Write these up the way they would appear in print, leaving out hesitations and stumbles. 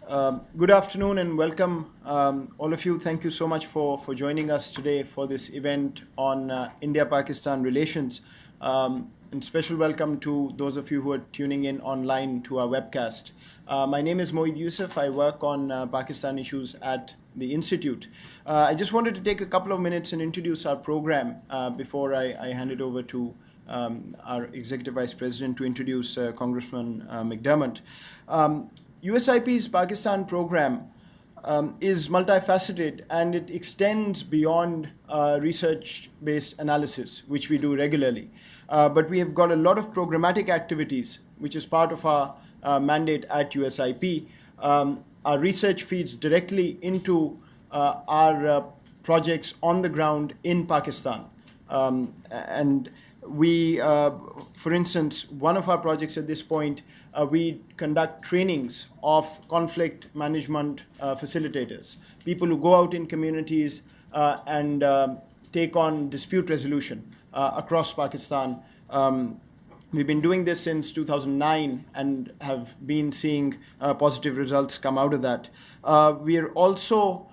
Good afternoon and welcome, all of you. Thank you so much for joining us today for this event on India-Pakistan relations. And special welcome to those of you who are tuning in online to our webcast. My name is Moeed Yusuf. I work on Pakistan issues at the Institute. I just wanted to take a couple of minutes and introduce our program before I hand it over to our Executive Vice President to introduce Congressman McDermott. USIP's Pakistan program is multifaceted and it extends beyond research-based analysis, which we do regularly. But we have got a lot of programmatic activities, which is part of our mandate at USIP. Our research feeds directly into our projects on the ground in Pakistan. And we, for instance, one of our projects at this point, we conduct trainings of conflict management facilitators, people who go out in communities and take on dispute resolution across Pakistan. We've been doing this since 2009 and have been seeing positive results come out of that. We are also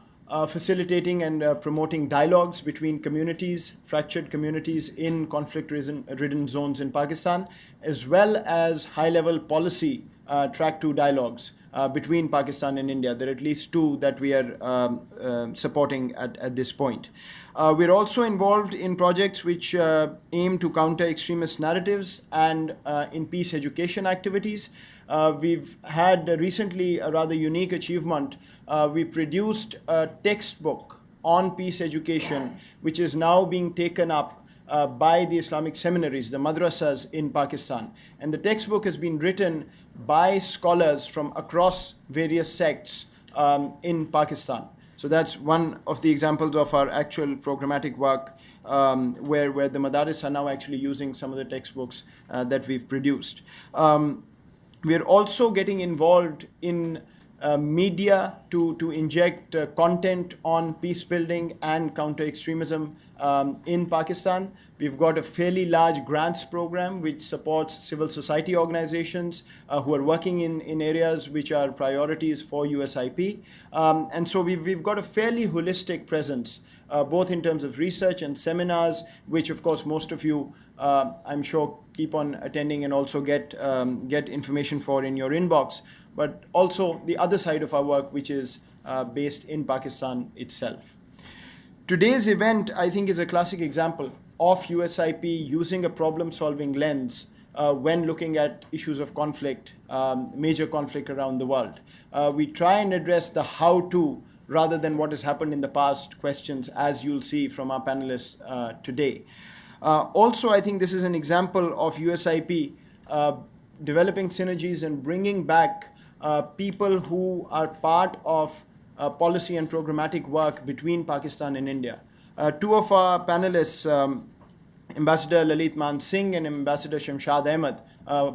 facilitating and promoting dialogues between communities, fractured communities in conflict-ridden zones in Pakistan, as well as high-level policy track 2 dialogues between Pakistan and India. There are at least 2 that we are supporting at this point. We're also involved in projects which aim to counter extremist narratives and in peace education activities. We've had recently a rather unique achievement. We produced a textbook on peace education, which is now being taken up by the Islamic seminaries, the madrasas in Pakistan. And the textbook has been written by scholars from across various sects in Pakistan. So that's one of the examples of our actual programmatic work where the madaris are now actually using some of the textbooks that we've produced. We're also getting involved in media to inject content on peace building and counter extremism in Pakistan. We've got a fairly large grants program which supports civil society organizations who are working in areas which are priorities for USIP. And so we've got a fairly holistic presence, both in terms of research and seminars, which of course most of you, I'm sure, keep on attending and also get information for in your inbox, but also the other side of our work, which is based in Pakistan itself. Today's event, I think, is a classic example of USIP using a problem-solving lens when looking at issues of conflict, major conflict around the world. We try and address the how-to rather than what has happened in the past questions, as you'll see from our panelists today. Also, I think this is an example of USIP developing synergies and bringing back people who are part of policy and programmatic work between Pakistan and India. 2 of our panelists, Ambassador Lalit Man Singh and Ambassador Shamshad Ahmed,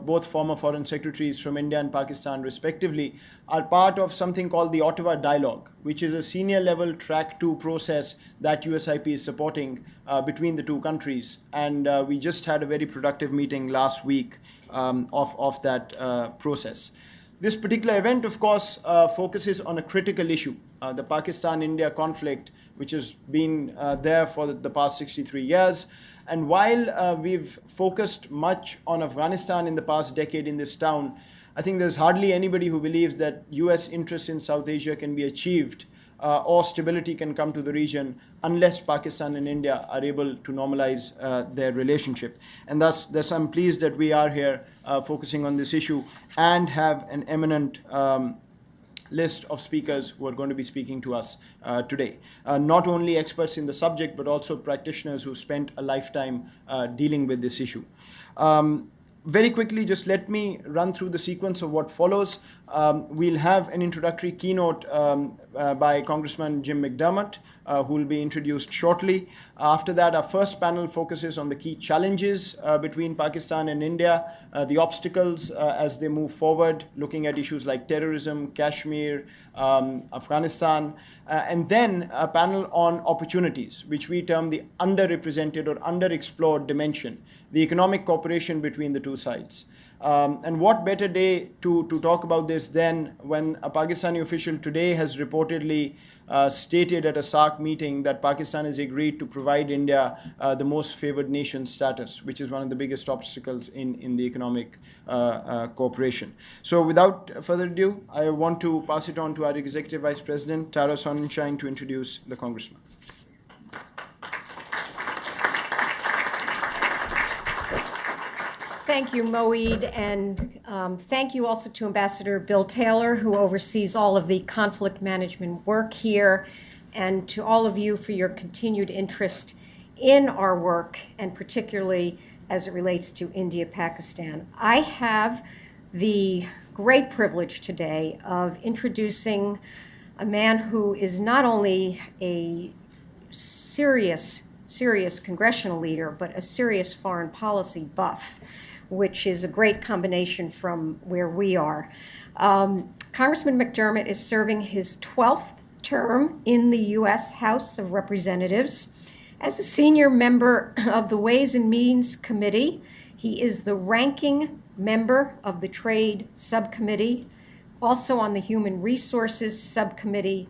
both former foreign secretaries from India and Pakistan respectively, are part of something called the Ottawa Dialogue, which is a senior level track 2 process that USIP is supporting between the 2 countries. And we just had a very productive meeting last week of that process. This particular event, of course, focuses on a critical issue, the Pakistan-India conflict, which has been there for the past 63 years. And while we've focused much on Afghanistan in the past decade in this town, I think there's hardly anybody who believes that US interests in South Asia can be achieved or stability can come to the region unless Pakistan and India are able to normalize their relationship. And thus I'm pleased that we are here focusing on this issue and have an eminent list of speakers who are going to be speaking to us today. Not only experts in the subject, but also practitioners who spent a lifetime dealing with this issue. Very quickly, just let me run through the sequence of what follows. We'll have an introductory keynote by Congressman Jim McDermott, who will be introduced shortly. After that, our first panel focuses on the key challenges between Pakistan and India, the obstacles as they move forward, looking at issues like terrorism, Kashmir, Afghanistan, and then a panel on opportunities, which we term the underrepresented or underexplored dimension, the economic cooperation between the 2 sides. And what better day to talk about this than when a Pakistani official today has reportedly stated at a SARC meeting that Pakistan has agreed to provide India the most favored nation status, which is one of the biggest obstacles in the economic cooperation. So without further ado, I want to pass it on to our Executive Vice President, Tara Sonnenschein, to introduce the Congressman. Thank you, Moeed, and thank you also to Ambassador Bill Taylor, who oversees all of the conflict management work here, and to all of you for your continued interest in our work, and particularly as it relates to India-Pakistan. I have the great privilege today of introducing a man who is not only a serious congressional leader, but a serious foreign policy buff, which is a great combination from where we are. Congressman McDermott is serving his 12th term in the U.S. House of Representatives. As a senior member of the Ways and Means Committee, he is the ranking member of the Trade Subcommittee, also on the Human Resources Subcommittee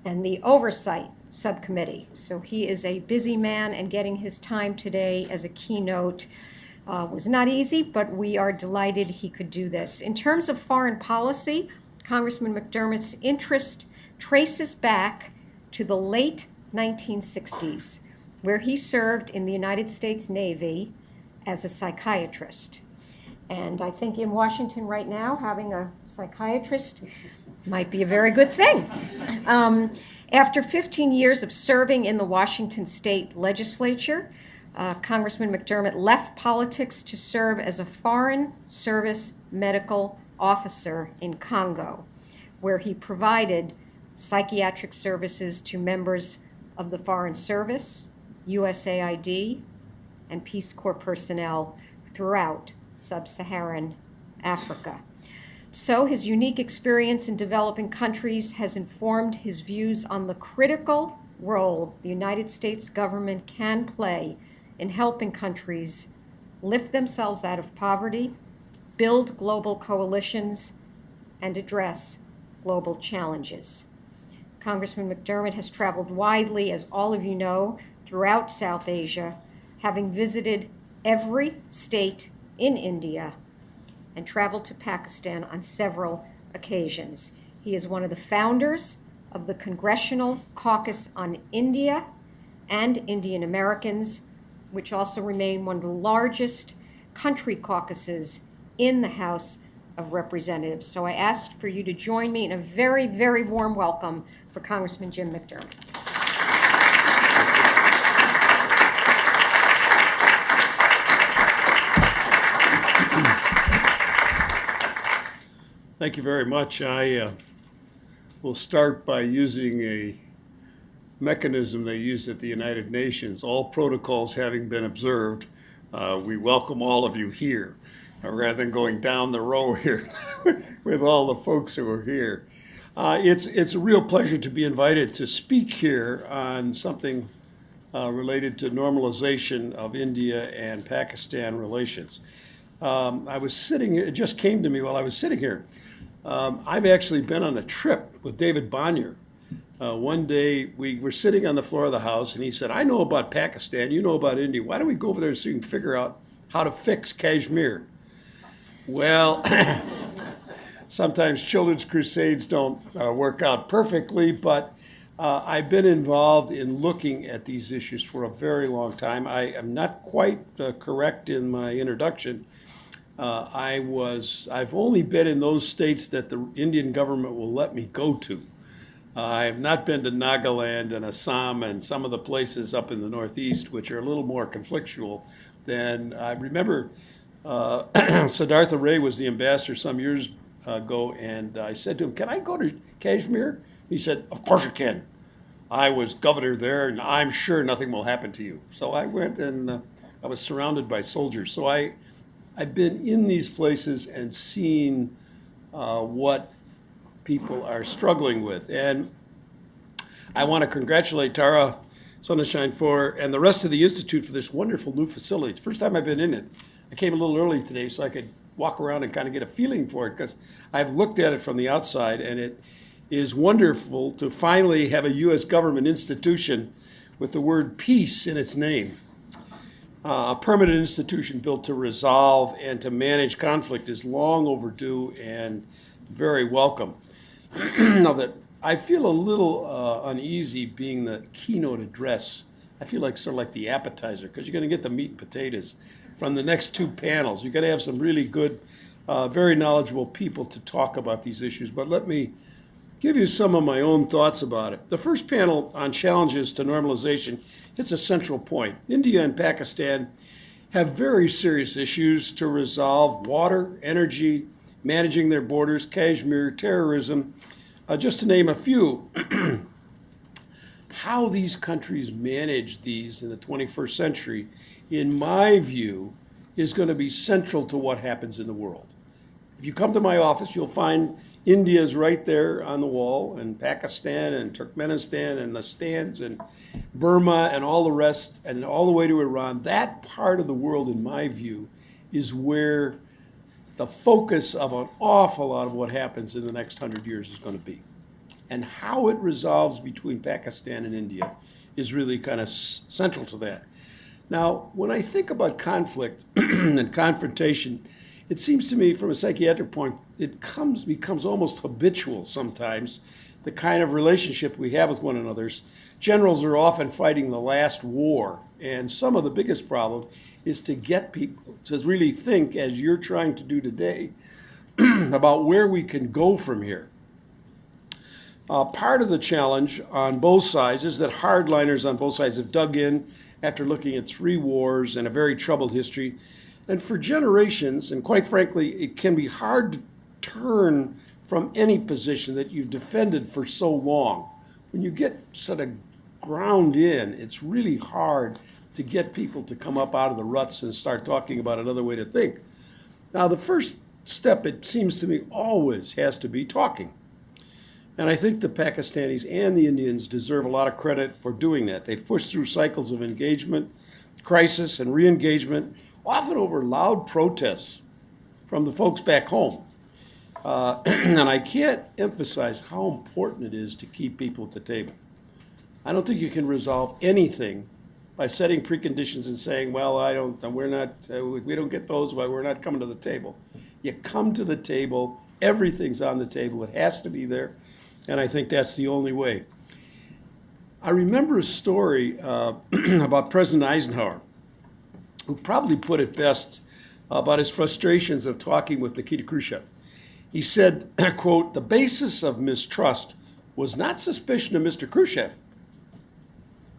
and the Oversight Subcommittee. So he is a busy man, and getting his time today as a keynote was not easy, but we are delighted he could do this. In terms of foreign policy, Congressman McDermott's interest traces back to the late 1960s, where he served in the United States Navy as a psychiatrist. And I think in Washington right now, having a psychiatrist might be a very good thing. After 15 years of serving in the Washington State Legislature, Congressman McDermott left politics to serve as a Foreign Service medical officer in Congo, where he provided psychiatric services to members of the Foreign Service, USAID, and Peace Corps personnel throughout sub-Saharan Africa. So his unique experience in developing countries has informed his views on the critical role the United States government can play in helping countries lift themselves out of poverty, build global coalitions, and address global challenges. Congressman McDermott has traveled widely, as all of you know, throughout South Asia, having visited every state in India and traveled to Pakistan on several occasions. He is one of the founders of the Congressional Caucus on India and Indian Americans, which also remain one of the largest country caucuses in the House of Representatives. So I asked for you to join me in a very, very warm welcome for Congressman Jim McDermott. Thank you very much. I will start by using a mechanism they used at the United Nations. All protocols having been observed, we welcome all of you here, rather than going down the row here with all the folks who are here. It's a real pleasure to be invited to speak here on something related to normalization of India and Pakistan relations. I was sitting, it just came to me while I was sitting here. I've actually been on a trip with David Bonnier. One day we were sitting on the floor of the House, and he said, I know about Pakistan, you know about India. Why don't we go over there so you can figure out how to fix Kashmir? Well, sometimes children's crusades don't work out perfectly, but I've been involved in looking at these issues for a very long time. I am not quite correct in my introduction. I've only been in those states that the Indian government will let me go to. I have not been to Nagaland and Assam and some of the places up in the Northeast, which are a little more conflictual than I remember. Siddhartha Ray was the ambassador some years ago, and I said to him, can I go to Kashmir? He said, of course you can. I was governor there, and I'm sure nothing will happen to you. So I went, and I was surrounded by soldiers. So I've been in these places and seen what people are struggling with. And I want to congratulate Tara Sonnenschein and the rest of the Institute for this wonderful new facility. First time I've been in it. I came a little early today so I could walk around and kind of get a feeling for it, because I've looked at it from the outside, and it is wonderful to finally have a U.S. government institution with the word peace in its name. A permanent institution built to resolve and to manage conflict is long overdue and very welcome. Now that I feel a little uneasy being the keynote address. I feel like sort of like the appetizer, because you're going to get the meat and potatoes from the next two panels. You're going to have some really good, very knowledgeable people to talk about these issues. But let me give you some of my own thoughts about it. The first panel on challenges to normalization hits a central point. India and Pakistan have very serious issues to resolve: water, energy, managing their borders, Kashmir, terrorism, just to name a few. How these countries manage these in the 21st century, in my view, is going to be central to what happens in the world. If you come to my office, you'll find India's right there on the wall, and Pakistan and Turkmenistan and the stands and Burma and all the rest, and all the way to Iran. That part of the world, in my view, is where the focus of an awful lot of what happens in the next 100 years is going to be. And how it resolves between Pakistan and India is really kind of central to that. Now, when I think about conflict and confrontation, it seems to me from a psychiatric point, it becomes almost habitual sometimes, the kind of relationship we have with one another. Generals are often fighting the last war, and some of the biggest problem is to get people to really think, as you're trying to do today, about where we can go from here. Part of the challenge on both sides is that hardliners on both sides have dug in after looking at 3 wars and a very troubled history. And for generations, and quite frankly, it can be hard to turn from any position that you've defended for so long. When you get sort of ground in, it's really hard to get people to come up out of the ruts and start talking about another way to think. Now, the first step, it seems to me, always has to be talking. And I think the Pakistanis and the Indians deserve a lot of credit for doing that. They've pushed through cycles of engagement, crisis, and re-engagement, often over loud protests from the folks back home. And I can't emphasize how important it is to keep people at the table. I don't think you can resolve anything by setting preconditions and saying, well, we don't get those, why we're not coming to the table. You come to the table, everything's on the table, it has to be there, and I think that's the only way. I remember a story about President Eisenhower, who probably put it best about his frustrations of talking with Nikita Khrushchev. He said, quote, "The basis of mistrust was not suspicion of Mr. Khrushchev.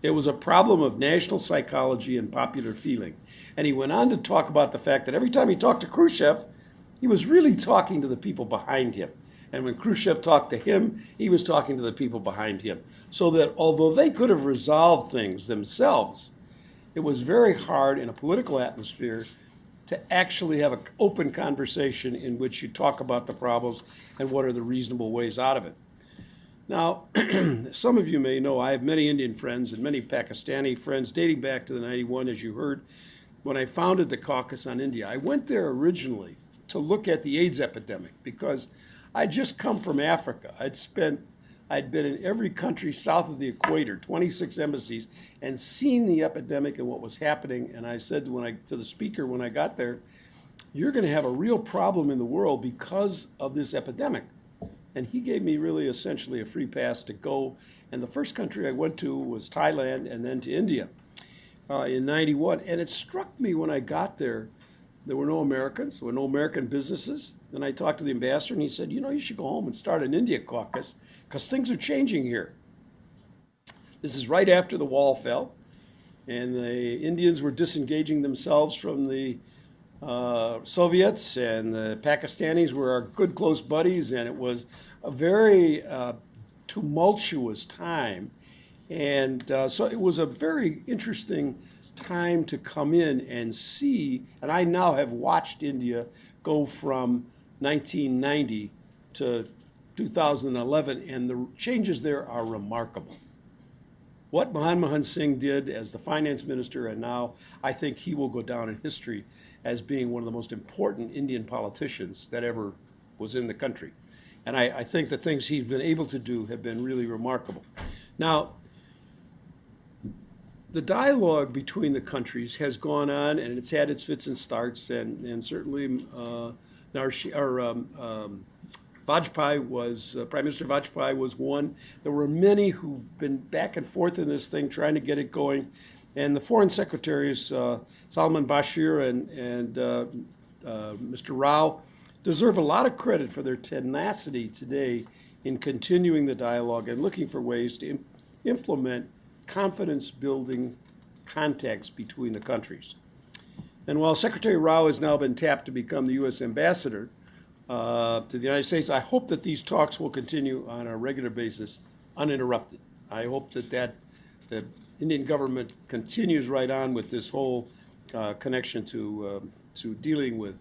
It was a problem of national psychology and popular feeling." And he went on to talk about the fact that every time he talked to Khrushchev, he was really talking to the people behind him. And when Khrushchev talked to him, he was talking to the people behind him. So that although they could have resolved things themselves, it was very hard in a political atmosphere to actually have an open conversation in which you talk about the problems and what are the reasonable ways out of it. Now, some of you may know I have many Indian friends and many Pakistani friends dating back to the 91, as you heard, when I founded the caucus on India. I went there originally to look at the AIDS epidemic because I'd just come from Africa. I'd been in every country south of the equator, 26 embassies, and seen the epidemic and what was happening. And I said to the speaker when I got there, you're going to have a real problem in the world because of this epidemic. And he gave me really essentially a free pass to go. And the first country I went to was Thailand and then to India in 91. And it struck me when I got there, there were no Americans, there were no American businesses. Then I talked to the ambassador and he said, you should go home and start an India caucus because things are changing here. This is right after the wall fell and the Indians were disengaging themselves from the Soviets, and the Pakistanis were our good close buddies, and it was a very tumultuous time. And so it was a very interesting time to come in and see, and I now have watched India go from 1990 to 2011, and the changes there are remarkable. what Manmohan Singh did as the finance minister, and now I think he will go down in history as being one of the most important Indian politicians that ever was in the country. And I think the things he's been able to do have been really remarkable. Now, the dialogue between the countries has gone on, and it's had its fits and starts, and certainly Vajpayee was, Prime Minister Vajpayee was one. There were many who've been back and forth in this thing trying to get it going. And the foreign secretaries, Salman Bashir and Mr. Rao, deserve a lot of credit for their tenacity today in continuing the dialogue and looking for ways to implement confidence-building contacts between the countries. And while Secretary Rao has now been tapped to become the U.S. ambassador to the United States, I hope that these talks will continue on a regular basis, uninterrupted. I hope that the Indian government continues right on with this whole connection to dealing with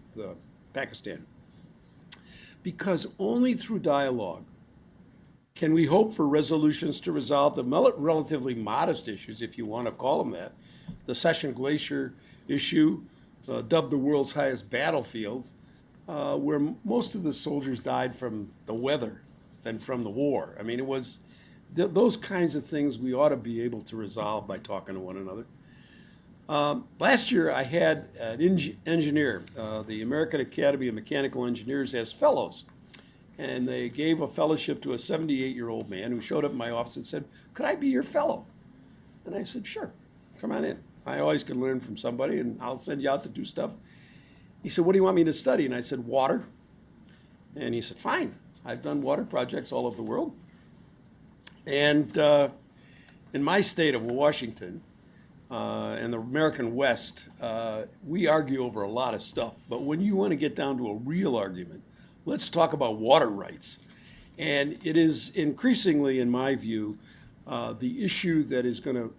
Pakistan. Because only through dialogue can we hope for resolutions to resolve the relatively modest issues, if you want to call them that. The Session Glacier issue, dubbed the world's highest battlefield, where most of the soldiers died from the weather than from the war. I mean, it was those kinds of things we ought to be able to resolve by talking to one another. Last year, I had an engineer, the American Academy of Mechanical Engineers, as fellows. And they gave a fellowship to a 78-year-old man who showed up in my office and said, "Could I be your fellow?" And I said, "Sure, come on in. I always can learn from somebody, and I'll send you out to do stuff." He said, "What do you want me to study?" And I said, "Water." And he said, "Fine. I've done water projects all over the world." And in my state of Washington, and the American West, we argue over a lot of stuff. But when you want to get down to a real argument, let's talk about water rights. And it is increasingly, in my view, the issue that is going to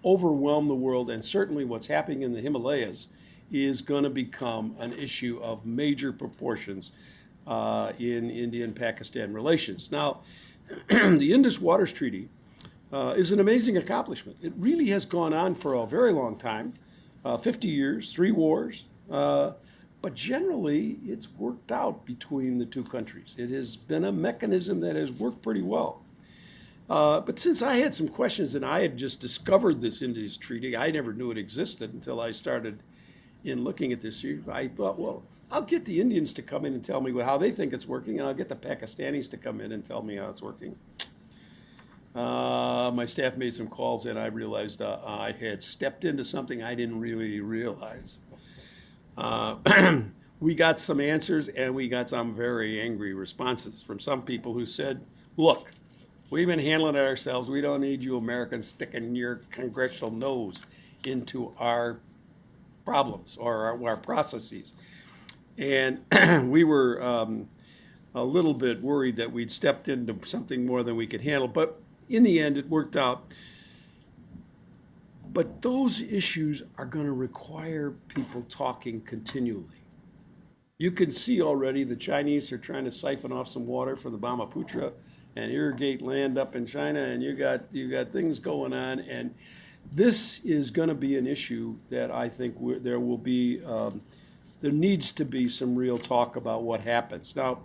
overwhelm the world, and certainly what's happening in the Himalayas is going to become an issue of major proportions in India and Pakistan relations. Now, the Indus Waters Treaty is an amazing accomplishment. It really has gone on for a very long time, 50 years, 3 wars, but generally it's worked out between the two countries. It has been a mechanism that has worked pretty well. But since I had some questions and I had just discovered this Indus Treaty, I never knew it existed until I started in looking at this issue. I thought, well, I'll get the Indians to come in and tell me how they think it's working, and I'll get the Pakistanis to come in and tell me how it's working. My staff made some calls, and I realized I had stepped into something I didn't really realize. We got some answers, and we got some very angry responses from some people who said, "Look, we've been handling it ourselves. We don't need you Americans sticking your congressional nose into our problems or our processes." And we were a little bit worried that we'd stepped into something more than we could handle. But in the end, it worked out. But those issues are going to require people talking continually. You can see already the Chinese are trying to siphon off some water from the Brahmaputra and irrigate land up in China, and you got things going on. And this is going to be an issue that I think there will be. There needs to be some real talk about what happens. Now,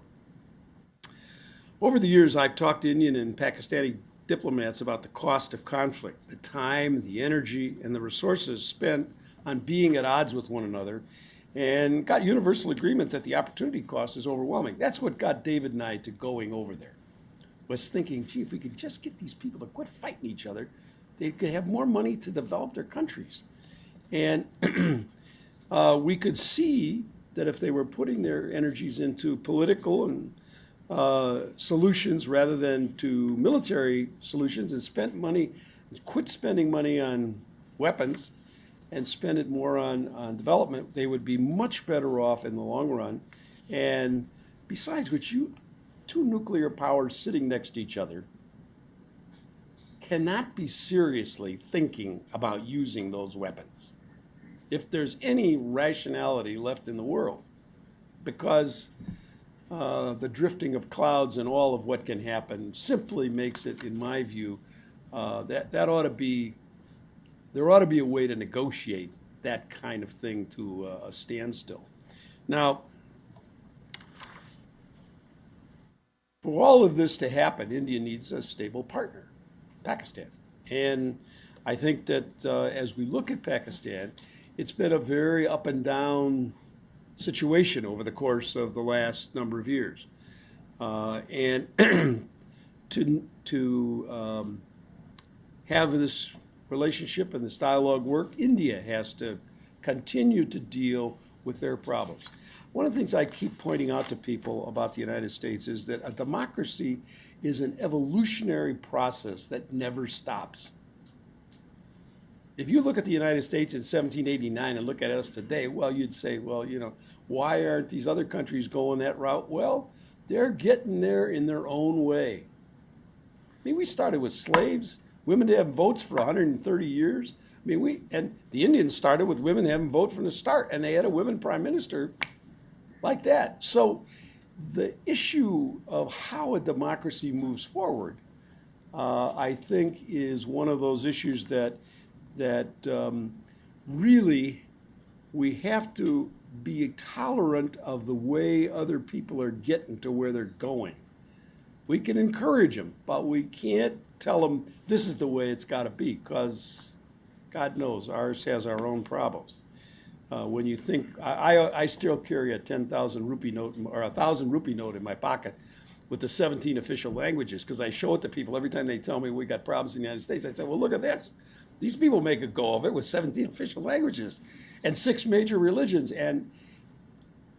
over the years, I've talked to Indian and Pakistani diplomats about the cost of conflict, the time, the energy, and the resources spent on being at odds with one another, and got universal agreement that the opportunity cost is overwhelming. That's what got David and I to going over there, was thinking, gee, if we could just get these people to quit fighting each other, they could have more money to develop their countries. And we could see that if they were putting their energies into political and solutions rather than to military solutions, and quit spending money on weapons and spend it more on development, they would be much better off in the long run. And besides which, two nuclear powers sitting next to each other cannot be seriously thinking about using those weapons if there's any rationality left in the world, because the drifting of clouds and all of what can happen simply makes it, in my view, That ought to be, there ought to be a way to negotiate that kind of thing to a standstill. Now, for all of this to happen, India needs a stable partner, Pakistan. And I think that as we look at Pakistan, it's been a very up and down situation over the course of the last number of years. And to have this relationship and this dialogue work, India has to continue to deal with their problems. One of the things I keep pointing out to people about the United States is that a democracy is an evolutionary process that never stops. If you look at the United States in 1789 and look at us today, well, you'd say, well, you know, why aren't these other countries going that route? Well, they're getting there in their own way. I mean, we started with slaves. Women didn't have votes for 130 years. I mean, and the Indians started with women having vote from the start, and they had a women prime minister like that. So the issue of how a democracy moves forward, I think, is one of those issues that really we have to be tolerant of the way other people are getting to where they're going. We can encourage them, but we can't tell them this is the way it's got to be, because God knows ours has our own problems. When you think, I still carry a 10,000 rupee note or 1,000 rupee note in my pocket with the 17 official languages, because I show it to people every time they tell me we got problems in the United States. I say, well, look at this. These people make a go of it with 17 official languages and 6 major religions. And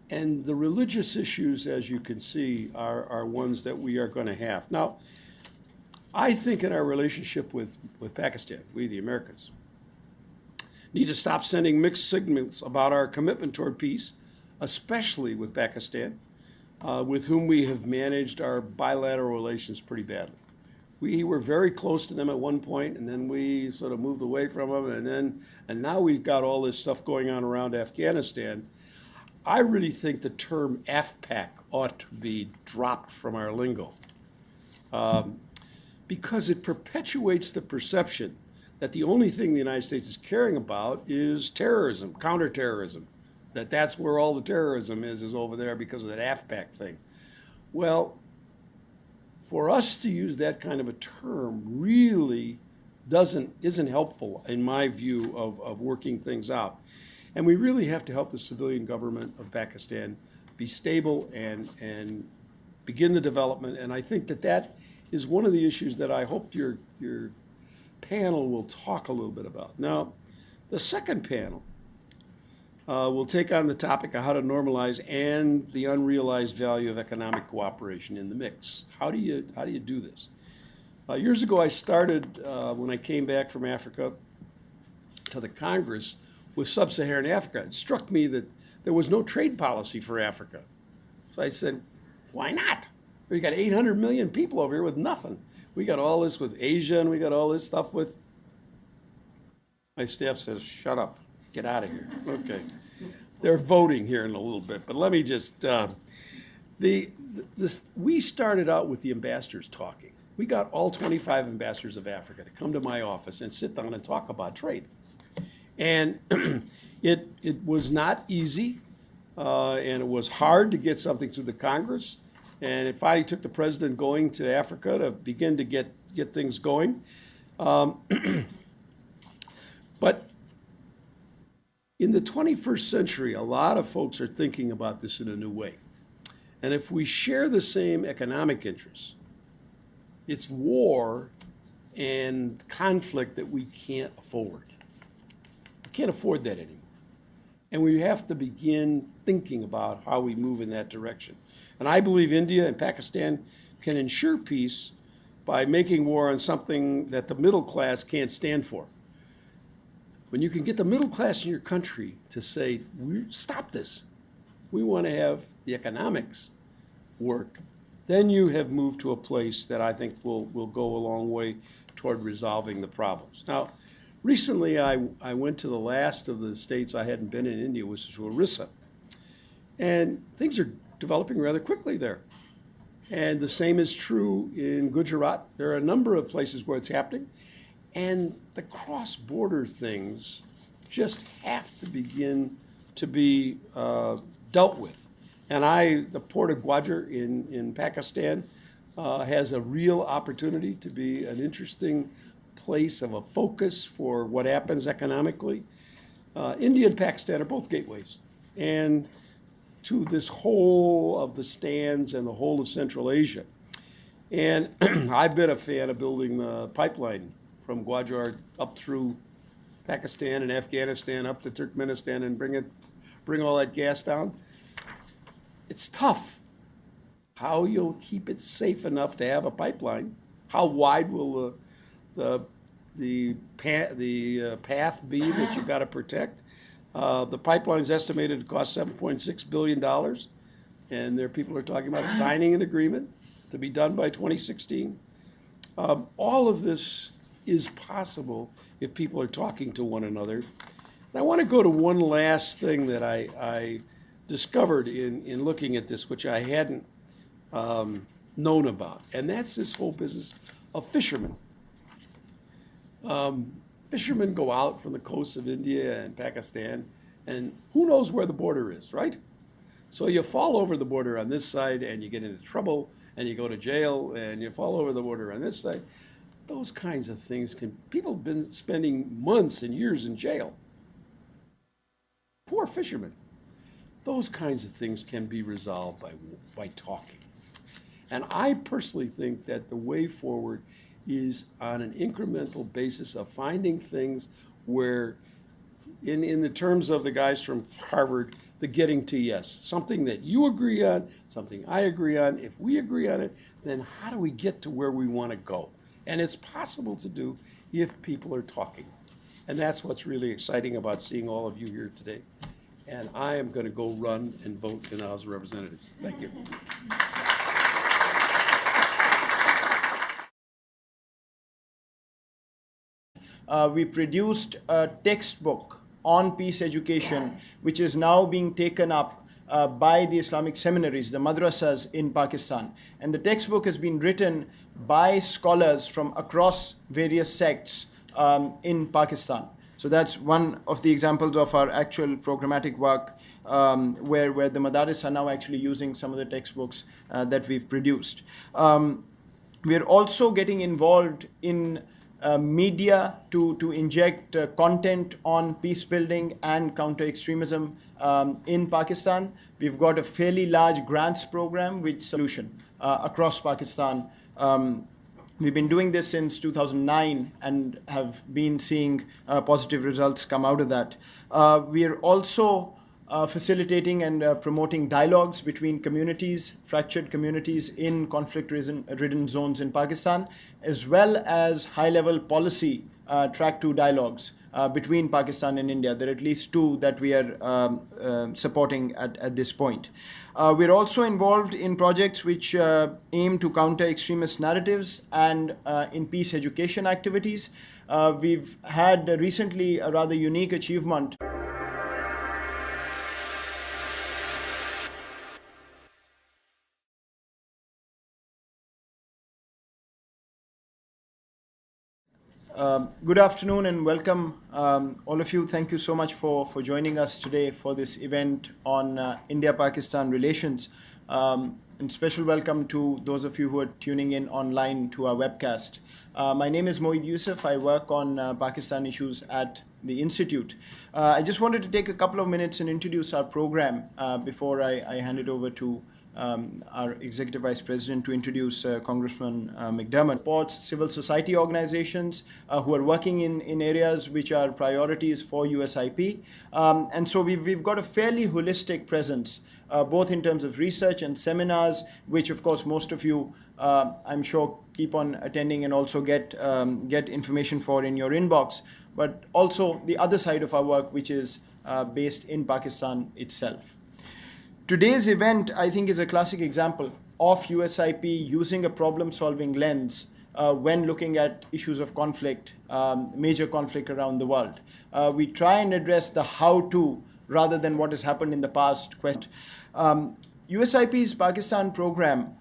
the religious issues, as you can see, are ones that we are going to have. Now, I think in our relationship with Pakistan, we the Americans, need to stop sending mixed signals about our commitment toward peace, especially with Pakistan, with whom we have managed our bilateral relations pretty badly. We were very close to them at one point, and then we sort of moved away from them, and now we've got all this stuff going on around Afghanistan. I really think the term AFPAC ought to be dropped from our lingo, because it perpetuates the perception that the only thing the United States is caring about is terrorism, counterterrorism, that's where all the terrorism is over there because of that AFPAC thing. Well, for us to use that kind of a term really isn't helpful, in my view, of working things out. And we really have to help the civilian government of Pakistan be stable and begin the development. And I think that is one of the issues that I hope your panel will talk a little bit about. Now, the second panel will take on the topic of how to normalize and the unrealized value of economic cooperation in the mix. How do you do this? Years ago, I started, when I came back from Africa to the Congress, with sub-Saharan Africa. It struck me that there was no trade policy for Africa. So I said, why not? We got 800 million people over here with nothing. We got all this with Asia, and we got all this stuff with... My staff says, shut up, get out of here. Okay. They're voting here in a little bit, but let me just... we started out with the ambassadors talking. We got all 25 ambassadors of Africa to come to my office and sit down and talk about trade. And it was not easy, and it was hard to get something through the Congress. And it finally took the president going to Africa to begin to get things going. But in the 21st century, a lot of folks are thinking about this in a new way. And if we share the same economic interests, it's war and conflict that we can't afford. Can't afford that anymore. And we have to begin thinking about how we move in that direction. And I believe India and Pakistan can ensure peace by making war on something that the middle class can't stand for. When you can get the middle class in your country to say, stop this, we want to have the economics work, then you have moved to a place that I think will go a long way toward resolving the problems. Now, recently, I went to the last of the states I hadn't been in India, which is Orissa. And things are developing rather quickly there. And the same is true in Gujarat. There are a number of places where it's happening. And the cross-border things just have to begin to be dealt with. And the port of Gwadar in Pakistan has a real opportunity to be an interesting place of a focus for what happens economically. India and Pakistan are both gateways. And to this whole of the stands and the whole of Central Asia. And I've been a fan of building the pipeline from Gwadar up through Pakistan and Afghanistan up to Turkmenistan and bring all that gas down. It's tough. How you'll keep it safe enough to have a pipeline? How wide will the path be that you got to protect? The pipeline is estimated to cost $7.6 billion, and there people are talking about signing an agreement to be done by 2016. All of this is possible if people are talking to one another. And I want to go to one last thing that I discovered in looking at this, which I hadn't known about, and that's this whole business of fishermen. Fishermen go out from the coasts of India and Pakistan, and who knows where the border is, right? So you fall over the border on this side and you get into trouble and you go to jail, and you fall over the border on this side. Those kinds of things people have been spending months and years in jail. Poor fishermen. Those kinds of things can be resolved by talking. And I personally think that the way forward is on an incremental basis of finding things where, in the terms of the guys from Harvard, the getting to yes, something that you agree on, something I agree on. If we agree on it, then how do we get to where we want to go? And it's possible to do if people are talking. And that's what's really exciting about seeing all of you here today. And I am going to go run and vote in the House of Representatives. Thank you. We produced a textbook on peace education, which is now being taken up by the Islamic seminaries, the madrasas in Pakistan. And the textbook has been written by scholars from across various sects in Pakistan. So that's one of the examples of our actual programmatic work where the madaris are now actually using some of the textbooks that we've produced. We're also getting involved in media to inject content on peace building and counter-extremism in Pakistan. We've got a fairly large grants program which solution across Pakistan. We've been doing this since 2009 and have been seeing positive results come out of that. We are also facilitating and promoting dialogues between communities, fractured communities in conflict-ridden zones in Pakistan, as well as high-level policy track 2 dialogues between Pakistan and India. There are at least 2 that we are supporting at this point. We're also involved in projects which aim to counter extremist narratives and in peace education activities. We've had recently a rather unique achievement. Good afternoon and welcome, all of you. Thank you so much for joining us today for this event on India-Pakistan relations. And special welcome to those of you who are tuning in online to our webcast. My name is Moeed Yusuf. I work on Pakistan issues at the Institute. I just wanted to take a couple of minutes and introduce our program before I hand it over to our Executive Vice President to introduce Congressman McDermott. Supports civil society organizations who are working in areas which are priorities for USIP. And so we've got a fairly holistic presence, both in terms of research and seminars, which of course most of you, I'm sure, keep on attending and also get information for in your inbox, but also the other side of our work, which is based in Pakistan itself. Today's event, I think, is a classic example of USIP using a problem-solving lens when looking at issues of conflict, major conflict around the world. We try and address the how-to rather than what has happened in the past. USIP's Pakistan program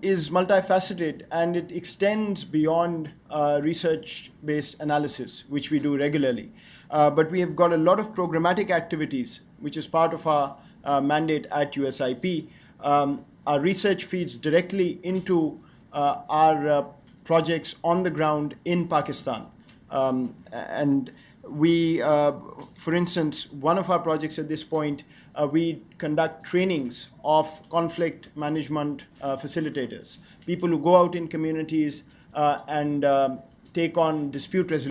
is multifaceted, and it extends beyond research-based analysis, which we do regularly. But we have got a lot of programmatic activities, which is part of our mandate at USIP. Our research feeds directly into our projects on the ground in Pakistan. And we, for instance, one of our projects at this point, we conduct trainings of conflict management facilitators, people who go out in communities and take on dispute resolution.